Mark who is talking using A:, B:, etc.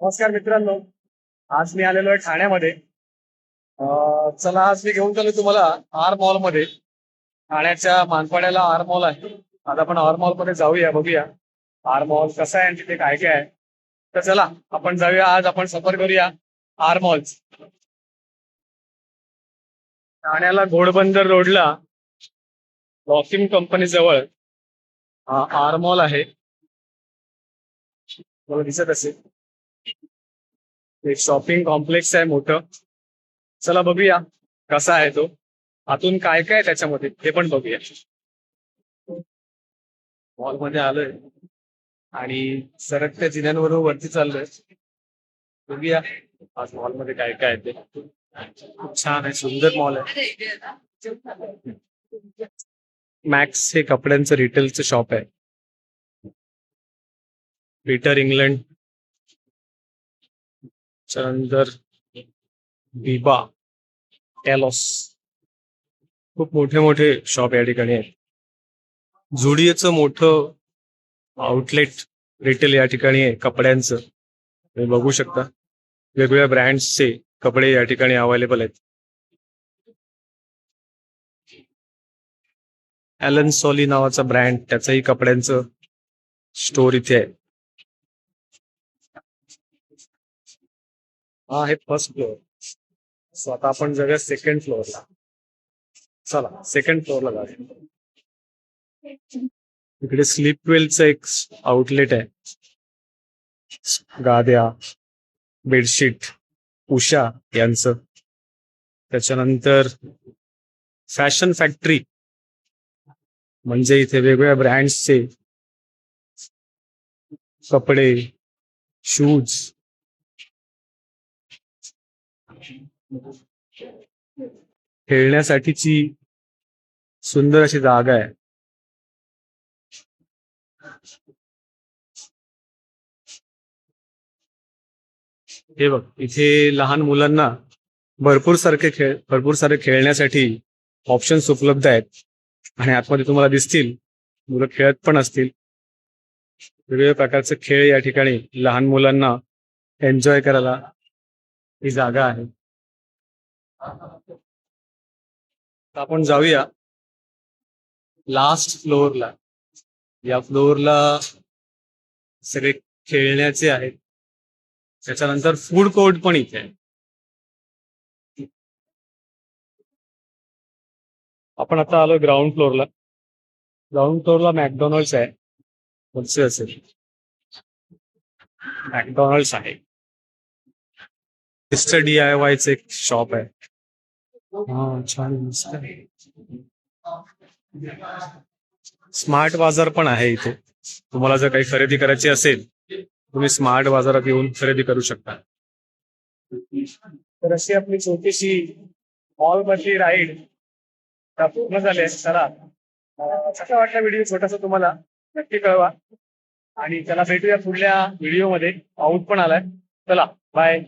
A: नमस्कार मित्रांनो. आज मी आलेलो आहे ठाण्यामध्ये. चला आज मी घेऊन चालू तुम्हाला आर मॉल मध्ये. ठाण्याच्या मानपाड्याला आर मॉल आहे. आज आपण आर मॉल मध्ये जाऊया, बघूया आर मॉल कसा आहे आणि तिथे काय काय आहे. तर चला आपण जाऊया, आज आपण सफर करूया आर मॉल. ठाण्याला घोडबंदर रोडला लॉकिंग कंपनी जवळ हा आर मॉल आहे. मला दिसत असेल एक शॉपिंग कॉम्प्लेक्स आहे मोठं. चला बघूया कसा आहे तो, आतून काय काय आहे त्याच्यामध्ये हे पण बघूया. मॉल मध्ये आलोय आणि सरकत्या जिन्यांवरून वरती चाललोय. बघूया आज मॉल मध्ये काय काय आहे ते. खूप छान आहे, सुंदर मॉल आहे. मॅक्स हे कपड्यांचं रिटेलचं शॉप आहे. पीटर इंग्लंड, त्यानंतर बिबा, टेलॉस, खूप मोठे मोठे शॉप या ठिकाणी आहेत. जुडिओचं मोठं आउटलेट रिटेल या ठिकाणी आहे कपड्यांचं. तुम्ही बघू शकता वेगवेगळ्या ब्रँड्सचे कपडे या ठिकाणी अवेलेबल आहेत. ॲलन सॉली नावाचा ब्रँड, त्याचंही कपड्यांचं स्टोर इथे आहे. हा आहे फर्स्ट फ्लोअर. सो आता आपण जाऊया सेकंड फ्लोअरला. चला सेकंड फ्लोअरला जाऊया. इकडे स्लीपवेलचं एक आउटलेट आहे. गाद्या, बेडशीट उषा यांचं. त्याच्यानंतर फॅशन फॅक्टरी, म्हणजे इथे वेगवेगळ्या ब्रँड्सचे कपडे, शूज. खेळण्यासाठीची सुंदर अशी जागा आहे. हे बघ, इथे लहान मुलांना भरपूर सारे खेळण्यासाठी ऑप्शन्स उपलब्ध आहेत. आणि आतमध्ये तुम्हाला दिसतील मुलं खेळत पण असतील. वेगवेगळ्या प्रकारचे खेळ या ठिकाणी लहान मुलांना एन्जॉय करायला ही जागा आहे. आपण जाऊया लास्ट फ्लोअरला. या फ्लोअरला सगळे खेळण्याचे आहेत. त्याच्यानंतर फूड कोर्ट पण इथे आहे. आपण आता आलो ग्राउंड फ्लोअरला. ग्राउंड फ्लोअरला मॅकडॉनल्ड्स आहे. कोणते असेल, मॅकडॉनल्ड्स आहे. मिस्टर DIYचं एक शॉप आहे. हा छान, मस्त आहे. स्मार्ट बाजार पण आहे इथे. तुम्हाला जर काही खरेदी करायची असेल तुम्ही स्मार्ट बाजारात येऊन खरेदी करू शकता. तर अशी आपली छोटीशी मॉल मधली राईड पूर्ण झाली. चला कसा वाटला व्हिडिओ छोटासा तुम्हाला नक्की कळवा. आणि चला भेटूया पुढल्या व्हिडिओमध्ये. पाऊस पण आलाय. चला बाय.